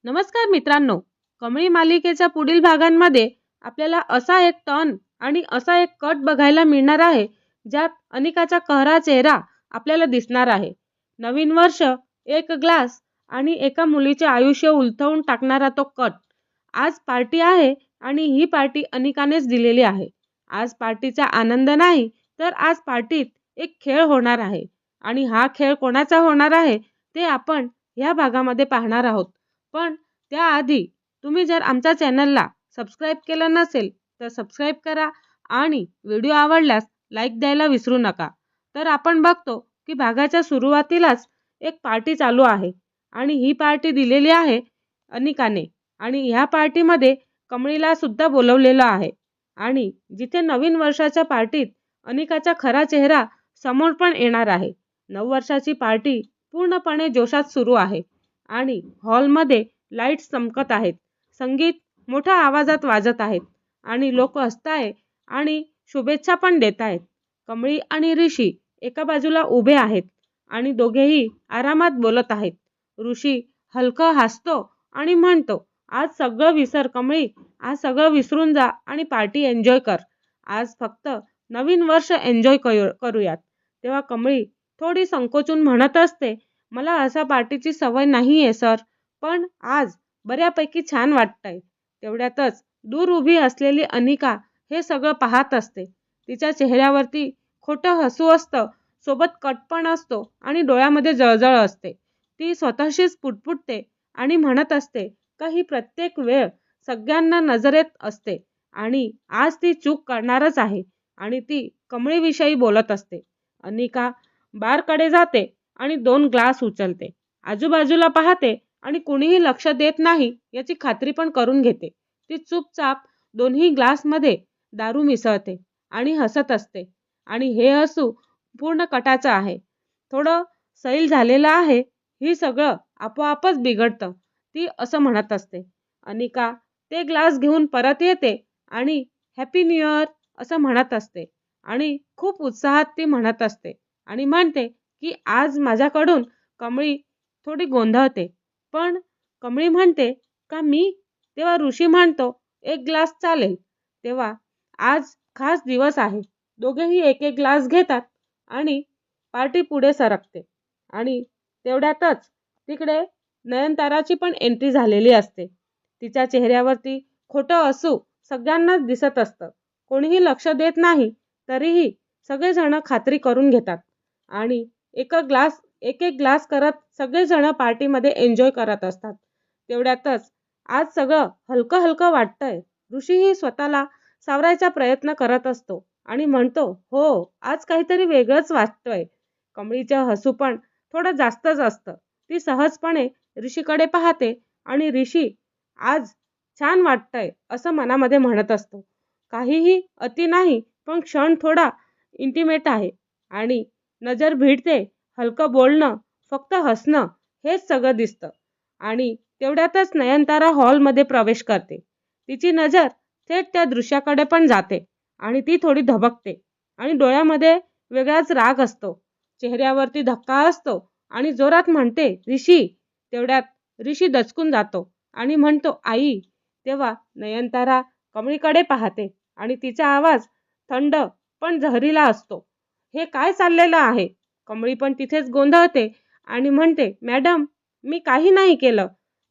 नमस्कार मित्रांनो. कमळी मालिकेच्या पुढील भागांमध्ये आपल्याला असा एक टर्न आणि असा एक कट बघायला मिळणार आहे, ज्यात अनिकाचा खरा चेहरा आपल्याला दिसणार आहे. नवीन वर्ष, एक ग्लास आणि एका मुलीचे आयुष्य उलथवून टाकणारा तो कट. आज पार्टी आहे आणि ही पार्टी अनिकानेच दिलेली आहे. आज पार्टीचा आनंद नाही, तर आज पार्टीत एक खेळ होणार आहे आणि हा खेळ कोणाचा होणार आहे ते आपण ह्या भागामध्ये पाहणार आहोत. पण त्याआधी तुम्ही जर आमच्या चॅनलला सबस्क्राईब केलं नसेल तर सबस्क्राईब करा आणि व्हिडिओ आवडल्यास लाईक द्यायला विसरू नका. तर आपण बघतो की भागाच्या सुरुवातीलाच एक पार्टी चालू आहे आणि ही पार्टी दिलेली आहे अनिकाने आणि ह्या पार्टीमध्ये कमळीला सुद्धा बोलवलेलं आहे. आणि जिथे नवीन वर्षाच्या पार्टीत अनिकाचा खरा चेहरा समोर पण येणार आहे. नववर्षाची पार्टी पूर्णपणे जोशात सुरू आहे आणि हॉलमध्ये लाईट्स चमकत आहेत. संगीत मोठ्या आवाजात वाजत आहेत आणि लोक हसतायत आणि शुभेच्छा पण देत आहेत. कमळी आणि ऋषी एका बाजूला उभे आहेत आणि दोघेही आरामात बोलत आहेत. ऋषी हलकं हसतो आणि म्हणतो, आज सगळं विसर कमळी, आज सगळं विसरून जा आणि पार्टी एन्जॉय कर. आज फक्त नवीन वर्ष एन्जॉय करूयात. तेव्हा कमळी थोडी संकोचून म्हणत असते, मला अशा पार्टीची सवय नाहीये सर, पण आज बऱ्यापैकी छान वाटतंय. तेवढ्यातच दूर उभी असलेली अनिका हे सगळं पाहत असते. तिच्या चेहऱ्यावरती खोटं हसू असतं, सोबत कट पण असतो आणि डोळ्यामध्ये जळजळ असते. ती स्वतःशीच पुटपुटते आणि म्हणत असते का ही प्रत्येक वेळ सगळ्यांना नजरेत असते आणि आज ती चूक करणारच आहे आणि ती कमळीविषयी बोलत असते. अनिका बारकडे जाते आणि 2 ग्लास उचलते. आजूबाजूला पाहते आणि कुणीही लक्ष देत नाही याची खात्री पण करून घेते. ती चुपचाप दोन्ही ग्लासमध्ये दारू मिसळते आणि हसत असते आणि हे हसू पूर्ण कटाचं आहे. थोडं सैल झालेलं आहे. ही सगळं आपोआपच बिघडतं, ती असं म्हणत असते. अनिका ते ग्लास घेऊन परत येते आणि हॅपी न्यू इयर असं म्हणत असते आणि खूप उत्साहात ती म्हणत असते आणि म्हणते की आज माझ्याकडून कमळी थोडी गोंधळते. पण कमळी म्हणते का मी? तेव्हा ऋषी म्हणतो, एक ग्लास चालेल. तेव्हा आज खास दिवस आहे. दोघेही एक एक ग्लास घेतात आणि पार्टी पुढे सरकते आणि तेवढ्यातच तिकडे नयनताराची पण एंट्री झालेली असते. तिच्या चेहऱ्यावरती खोटं हसू सगळ्यांनाच दिसत असतं. कोणीही लक्ष देत नाही, तरीही सगळेजण खात्री करून घेतात आणि एक एक ग्लास करत सगळेजण पार्टीमध्ये एन्जॉय करत असतात. तेवढ्यातच आज सगळं हलकं हलकं वाटतंय. ऋषीही स्वतःला सावरायचा प्रयत्न करत असतो आणि म्हणतो, हो आज काहीतरी वेगळंच वाटतंय. कमळीचं हसू पण थोडं जास्तच असतं. ती सहजपणे ऋषीकडे पाहते आणि ऋषी आज छान वाटतंय असं मनामध्ये म्हणत असतो. काहीही अति नाही, पण क्षण थोडा इंटिमेट आहे आणि नजर भिडते, हलकं बोलणं, फक्त हसणं हेच सगळं दिसतं. आणि तेवढ्यातच नयनतारा हॉलमध्ये प्रवेश करते. तिची नजर थेट त्या दृश्याकडे पण जाते आणि ती थोडी धबकते आणि डोळ्यामध्ये वेगळाच राग असतो. चेहऱ्यावरती धक्का असतो आणि जोरात म्हणते, ऋषी. तेवढ्यात ऋषी दचकून जातो आणि म्हणतो, आई. तेव्हा नयनतारा कमळीकडे पाहते आणि तिचा आवाज थंड पण जहरीला असतो. हे काय चाललेलं आहे? कमळी पण तिथेच गोंधळते आणि म्हणते, मॅडम मी काही नाही केलं.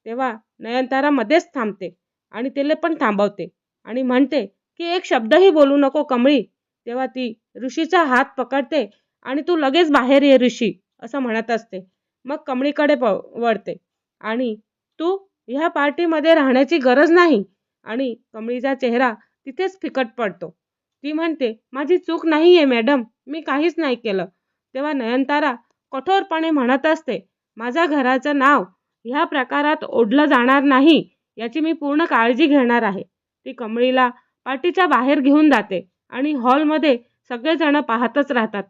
तेव्हा नयनतारा मध्येच थांबते आणि तिला पण थांबवते आणि म्हणते की एक शब्दही बोलू नको कमळी. तेव्हा ती ऋषीचा हात पकडते आणि तू लगेच बाहेर ये ऋषी असं म्हणत असते. मग कमळीकडे वळते आणि तू ह्या पार्टीमध्ये राहण्याची गरज नाही. आणि कमळीचा चेहरा तिथेच फिकट पडतो. ती म्हणते, माझी चूक नाहीये मॅडम, मी काहीच नाही केलं. तेव्हा नयनतारा कठोरपणे म्हणत असते, माझ्या घराचं नाव ह्या प्रकारात ओढलं जाणार नाही याची मी पूर्ण काळजी घेणार आहे. ती कमळीला पार्टीच्या बाहेर घेऊन जाते आणि हॉलमध्ये सगळेजण पाहतच राहतात.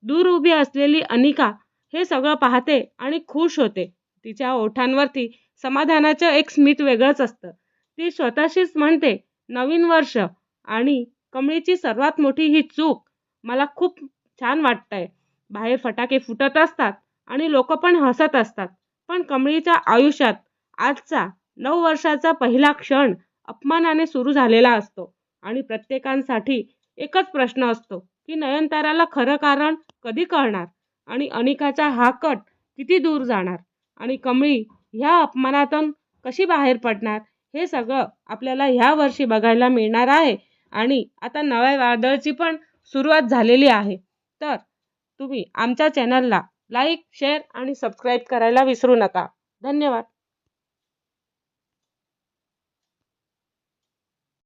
दूर उभी असलेली अनिका हे सगळं पाहते आणि खुश होते. तिच्या ओठांवरती समाधानाचं एक स्मित वेगळंच असतं. ती स्वतःशीच म्हणते, नवीन वर्ष आणि कमळीची सर्वात मोठी ही चूक. मला खूप छान वाटतंय. बाहेर फटाके फुटत असतात आणि लोक पण हसत असतात. पण कमळीच्या आयुष्यात आजचा 9 वर्षाचा पहिला क्षण अपमानाने सुरू झालेला असतो आणि प्रत्येकासाठी एकच प्रश्न असतो की नयनताराला खरं कारण कधी कळणार आणि अनिकाचा हा कट किती दूर जाणार आणि कमळी ह्या अपमानातून कशी बाहेर पडणार हे सगळं आपल्याला ह्या वर्षी बघायला मिळणार आहे. आणि आता नव्या वादळची पण सुरुवात झालेली आहे. तर तुम्ही आमच्या चॅनलला लाईक, शेअर आणि सबस्क्राईब करायला विसरू नका. धन्यवाद.